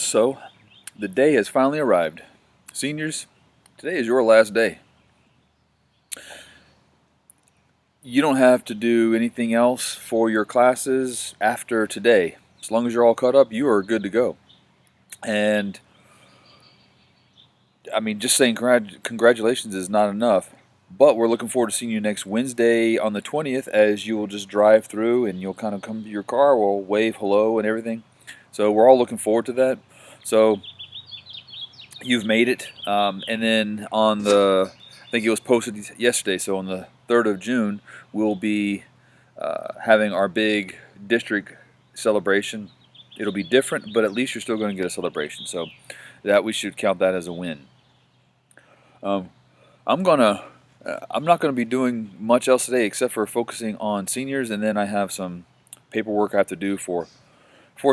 So, the day has finally arrived. Seniors, today is your last day. You don't have to do anything else for your classes after today. As long as you're all caught up, you are good to go. And, I mean, just saying congratulations is not enough. But we're looking forward to seeing you next Wednesday on the 20th, as you will just drive through and you'll kind of come to your car. We'll wave hello and everything. So, we're all looking forward to that. So, you've made it. And then on I think it was posted yesterday, so on the 3rd of June, we'll be having our big district celebration. It'll be different, but at least you're still going to get a celebration. So that we should count that as a win. Um, I'm not gonna be doing much else today except for focusing on seniors, and then I have some paperwork I have to do for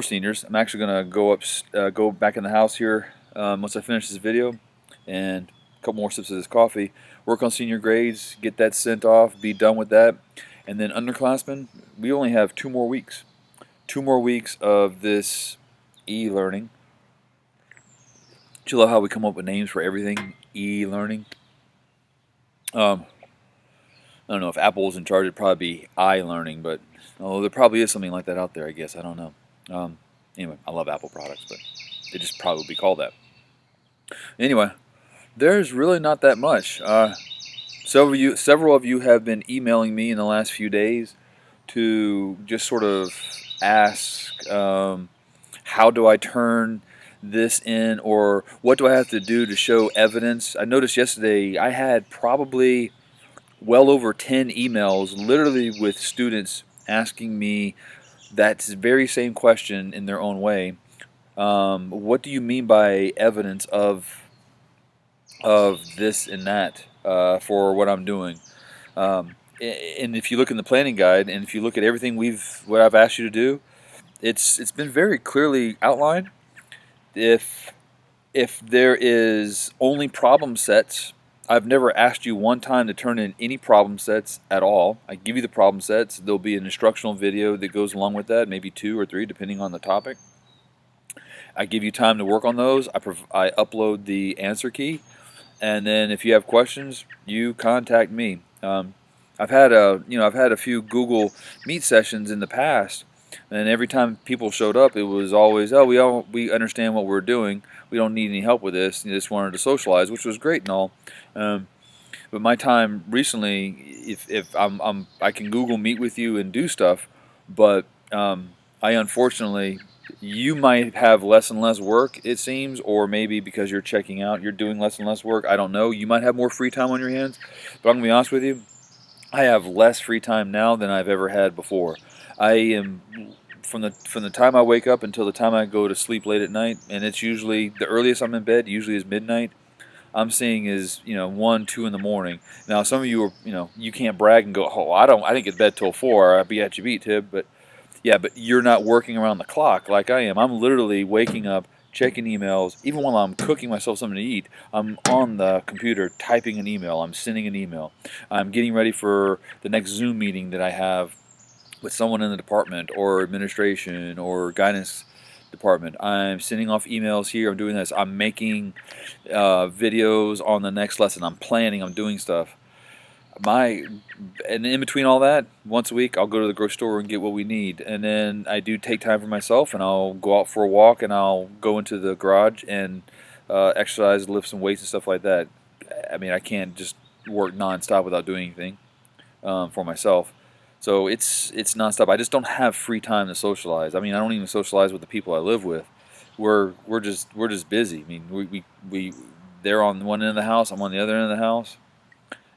seniors. I'm actually gonna go back in the house here once I finish this video, and a couple more sips of this coffee. Work on senior grades, get that sent off, be done with that, and then underclassmen. We only have 2 more weeks. 2 more weeks of this e-learning. Do you love how we come up with names for everything? E-learning. I don't know if Apple was in charge. It'd probably be iLearning, but there probably is something like that out there. I guess I don't know. Anyway, I love Apple products, but it just probably would be called that. Anyway, there's really not that much. Several of you have been emailing me in the last few days to just sort of ask, how do I turn this in, or what do I have to do to show evidence? I noticed yesterday I had probably well over 10 emails literally with students asking me that very same question in their own way. What do you mean by evidence of this and that for what I'm doing? And if you look in the planning guide, and if you look at everything what I've asked you to do, it's been very clearly outlined. If there is only problem sets, I've never asked you one time to turn in any problem sets at all. I give you the problem sets. There'll be an instructional video that goes along with that, maybe 2 or 3 depending on the topic. I give you time to work on those. I upload the answer key, and then if you have questions, you contact me. I've had a few Google Meet sessions in the past, and every time people showed up, it was always, oh, we understand what we're doing. We don't need any help with this. You just wanted to socialize, which was great and all. But my time recently, if I can Google Meet with you and do stuff, but I unfortunately, you might have less and less work, it seems, or maybe because you're checking out, you're doing less and less work. I don't know. You might have more free time on your hands, but I'm gonna be honest with you. I have less free time now than I've ever had before. I am from the time I wake up until the time I go to sleep late at night, and it's usually the earliest I'm in bed. Usually is midnight. I'm seeing is 1, 2 in the morning. Now some of you are you can't brag and go, oh, I didn't get to bed till 4. I'd be at your beat, Tib. But yeah, but you're not working around the clock like I am. I'm literally waking up, checking emails. Even while I'm cooking myself something to eat, I'm on the computer typing an email. I'm sending an email. I'm getting ready for the next Zoom meeting that I have with someone in the department or administration or guidance department. I'm sending off emails here. I'm doing this. I'm making videos on the next lesson. I'm planning. I'm doing stuff. And in between all that, once a week, I'll go to the grocery store and get what we need. And then I do take time for myself, and I'll go out for a walk, and I'll go into the garage and exercise, lift some weights and stuff like that. I mean, I can't just work nonstop without doing anything for myself. So it's nonstop. I just don't have free time to socialize. I mean, I don't even socialize with the people I live with. We're just busy. I mean, they're on one end of the house, I'm on the other end of the house,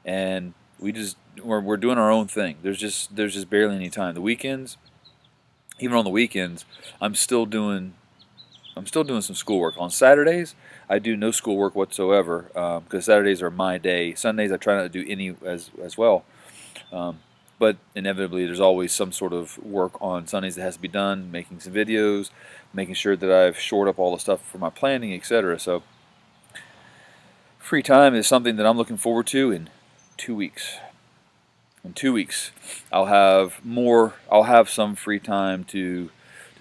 and we're doing our own thing. There's just barely any time. The weekends, even on the weekends, I'm still doing some schoolwork. On Saturdays, I do no schoolwork whatsoever because Saturdays are my day. Sundays, I try not to do any as well. But inevitably, there's always some sort of work on Sundays that has to be done, making some videos, making sure that I've shored up all the stuff for my planning, etc. So free time is something that I'm looking forward to in 2 weeks. In 2 weeks, I'll have some free time to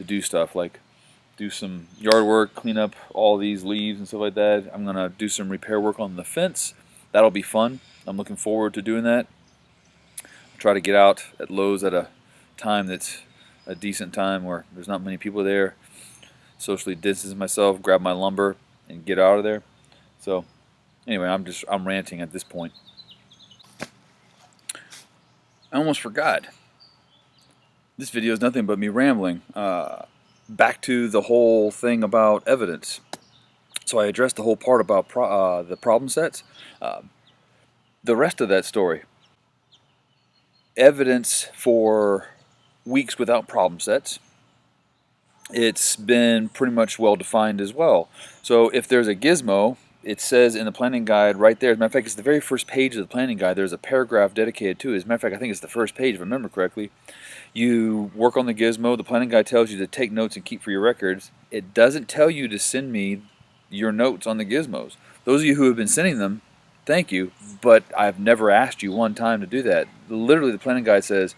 do stuff like do some yard work, clean up all these leaves and stuff like that. I'm going to do some repair work on the fence. That'll be fun. I'm looking forward to doing that. Try to get out at Lowe's at a time that's a decent time where there's not many people there. Socially distance myself, grab my lumber, and get out of there. So anyway, I'm ranting at this point. I almost forgot. This video is nothing but me rambling. Back to the whole thing about evidence. So I addressed the whole part about the problem sets. The rest of that story, evidence for weeks without problem sets, it's been pretty much well defined as well. So if there's a gizmo, it says in the planning guide right there. As a matter of fact, it's the very first page of the planning guide. There's a paragraph dedicated to it. As a matter of fact, I think it's the first page, if I remember correctly. You work on the gizmo. The planning guide tells you to take notes and keep for your records. It doesn't tell you to send me your notes on the gizmos. Those of you who have been sending them, thank you, but I've never asked you one time to do that. Literally, the planning guide says,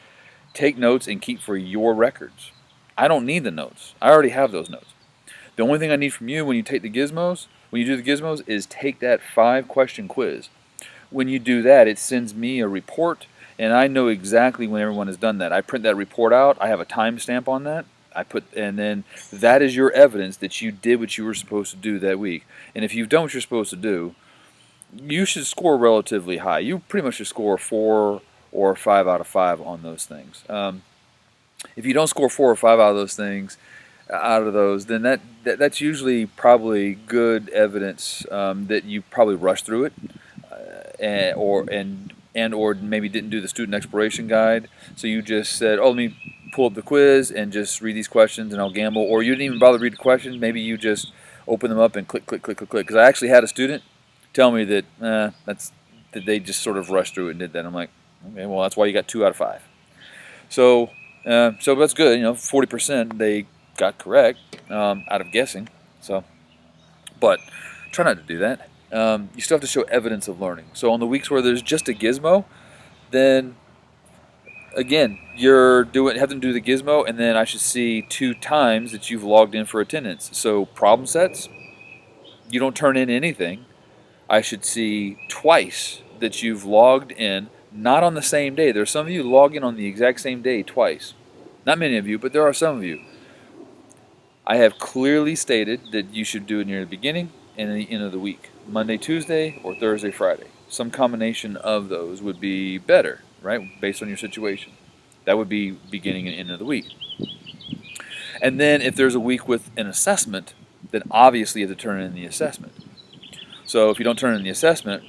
take notes and keep for your records. I don't need the notes. I already have those notes. The only thing I need from you when you take the gizmos, when you do the gizmos, is take that 5-question quiz. When you do that, it sends me a report, and I know exactly when everyone has done that. I print that report out. I have a timestamp on that. And then that is your evidence that you did what you were supposed to do that week. And if you've done what you're supposed to do, you should score relatively high. You pretty much should score 4 or 5 out of 5 on those things. If you don't score 4 or 5 out of those things, then that's usually probably good evidence that you probably rushed through it, or maybe didn't do the student exploration guide. So you just said, "Oh, let me pull up the quiz and just read these questions, and I'll gamble." Or you didn't even bother to read the questions. Maybe you just open them up and click, click, click, click, click. Because I actually had a student tell me that that they just sort of rushed through it and did that. I'm like, okay, well, that's why you got 2 out of 5. So that's good. 40% they got correct out of guessing. So, but try not to do that. You still have to show evidence of learning. So on the weeks where there's just a gizmo, then again have them do the gizmo, and then I should see 2 times that you've logged in for attendance. So problem sets, you don't turn in anything. I should see twice that you've logged in, not on the same day. There's some of you log in on the exact same day twice. Not many of you, but there are some of you. I have clearly stated that you should do it near the beginning and the end of the week. Monday, Tuesday, or Thursday, Friday. Some combination of those would be better, right, based on your situation. That would be beginning and end of the week. And then if there's a week with an assessment, then obviously you have to turn in the assessment. So if you don't turn in the assessment,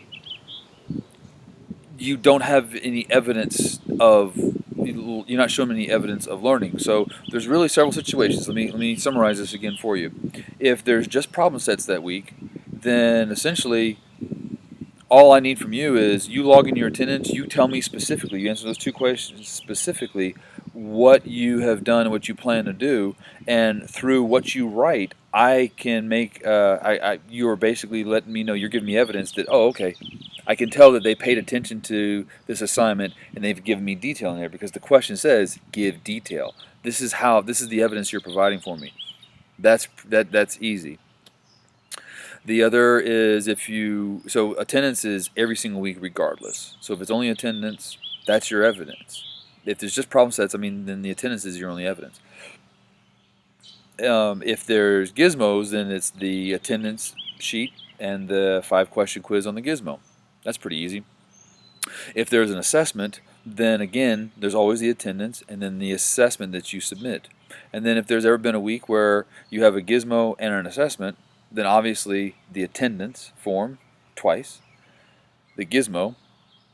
you don't have any evidence of, you're not showing any evidence of learning. So there's really several situations. Let me summarize this again for you. If there's just problem sets that week, then essentially all I need from you is you log in your attendance, you tell me specifically, you answer those 2 questions specifically, what you have done and what you plan to do, and through what you write, I can make, you are basically letting me know, you're giving me evidence that, oh, okay, I can tell that they paid attention to this assignment and they've given me detail in there, because the question says, give detail. This is the evidence you're providing for me. That's easy. The other is so attendance is every single week regardless. So if it's only attendance, that's your evidence. If there's just problem sets, then the attendance is your only evidence. If there's gizmos, then it's the attendance sheet and the 5-question quiz on the gizmo. That's pretty easy. If there's an assessment, then again, there's always the attendance and then the assessment that you submit. And then if there's ever been a week where you have a gizmo and an assessment, then obviously the attendance form twice, the gizmo,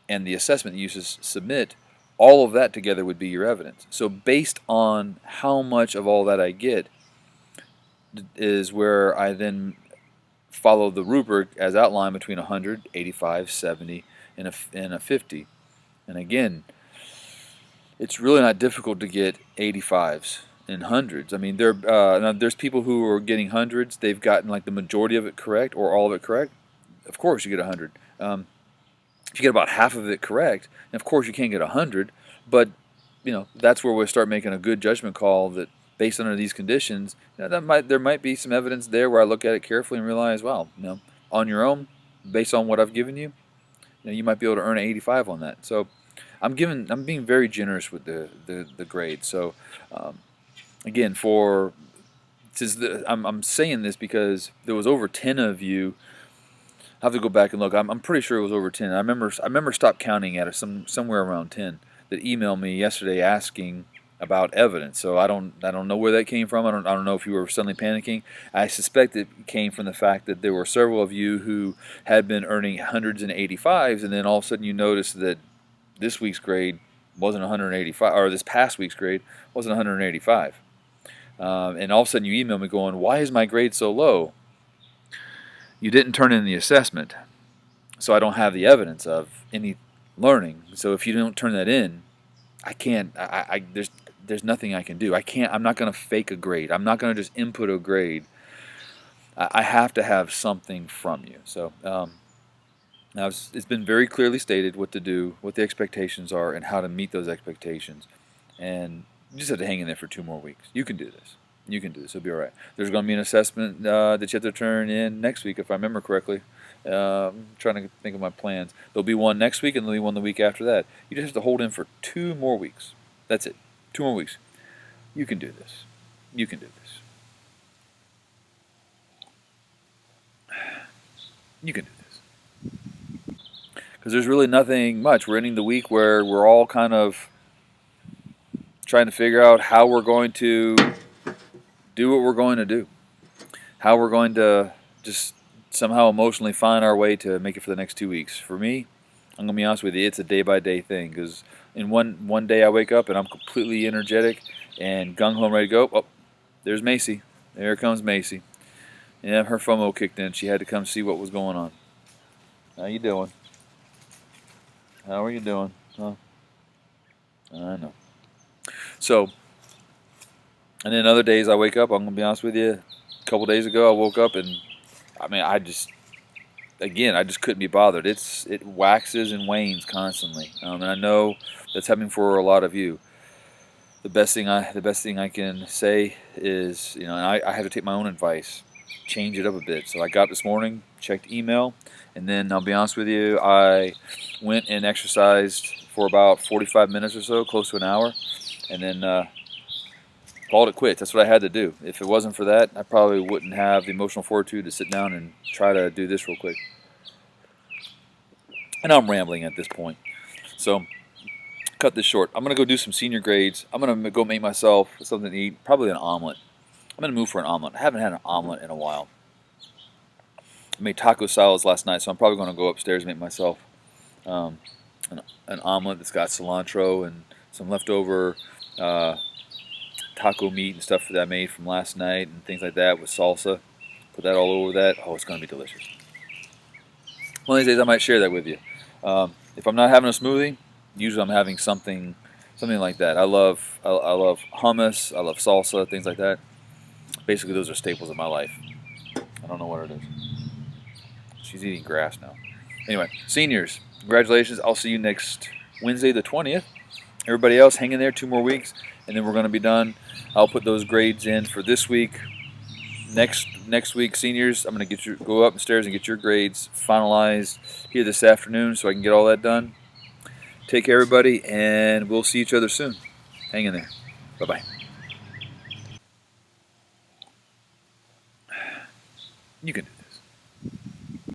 and the assessment you submit, all of that together would be your evidence. So based on how much of all that I get is where I then follow the rubric as outlined between 100, 85, 70, and a 50. And again, it's really not difficult to get 85s and hundreds. Now there's people who are getting hundreds. They've gotten like the majority of it correct or all of it correct. Of course, you get 100. If you get about half of it correct, and of course you can't get 100. But that's where we start making a good judgment call that based under these conditions, there might be some evidence there where I look at it carefully and realize, wow, on your own, based on what I've given you, you might be able to earn an 85 on that. So I'm being very generous with the grade. So again, I'm saying this because there was over 10 of you. I have to go back and look. I'm pretty sure it was over 10. I remember stopped counting at somewhere around 10 that emailed me yesterday asking about evidence. So I don't know where that came from. I don't know if you were suddenly panicking. I suspect it came from the fact that there were several of you who had been earning hundreds and 85s, and then all of a sudden you noticed that this week's grade wasn't 185, or this past week's grade wasn't 185. And all of a sudden you email me going, "Why is my grade so low?" You didn't turn in the assessment, so I don't have the evidence of any learning. So if you don't turn that in, I can't. There's nothing I can do. I can't. I'm not going to fake a grade. I'm not going to just input a grade. I have to have something from you. So now it's been very clearly stated what to do, what the expectations are, and how to meet those expectations. And you just have to hang in there for 2 more weeks. You can do this. You can do this. It'll be all right. There's going to be an assessment that you have to turn in next week, if I remember correctly. I'm trying to think of my plans. There'll be one next week, and there'll be one the week after that. You just have to hold in for 2 more weeks. That's it. 2 more weeks. You can do this. You can do this. You can do this. Because there's really nothing much. We're ending the week where we're all kind of trying to figure out how we're going to do what we're going to do. How we're going to just somehow emotionally find our way to make it for the next 2 weeks. For me, I'm going to be honest with you, it's a day-by-day thing. Because in one day I wake up and I'm completely energetic and gung-ho and ready to go. Oh, there's Macy. There comes Macy. Yeah, her FOMO kicked in. She had to come see what was going on. How you doing? How are you doing? Huh? I know. So, and then other days I wake up, I'm going to be honest with you, a couple days ago I woke up and, I just couldn't be bothered. It waxes and wanes constantly. And I know that's happening for a lot of you. The best thing I can say is, and I have to take my own advice, change it up a bit. So I got up this morning, checked email, and then I'll be honest with you, I went and exercised for about 45 minutes or so, close to an hour, and then called it quits. That's what I had to do. If it wasn't for that, I probably wouldn't have the emotional fortitude to sit down and try to do this real quick. And I'm rambling at this point. So cut this short. I'm going to go do some senior grades. I'm going to go make myself something to eat, probably an omelet. I'm going to move for an omelet. I haven't had an omelet in a while. I made taco salads last night, so I'm probably going to go upstairs and make myself an omelet that's got cilantro and some leftover taco meat and stuff that I made from last night and things like that with salsa. Put that all over that. Oh, it's going to be delicious. One of these days I might share that with you. If I'm not having a smoothie, usually I'm having something like that. I love hummus. I love salsa, things like that. Basically, those are staples of my life. I don't know what it is. She's eating grass now. Anyway, seniors, congratulations. I'll see you next Wednesday the 20th. Everybody else, hang in there 2 more weeks, and then we're going to be done. I'll put those grades in for this week. Next week, seniors, I'm going to go upstairs and get your grades finalized here this afternoon so I can get all that done. Take care, everybody, and we'll see each other soon. Hang in there. Bye-bye. You can do this.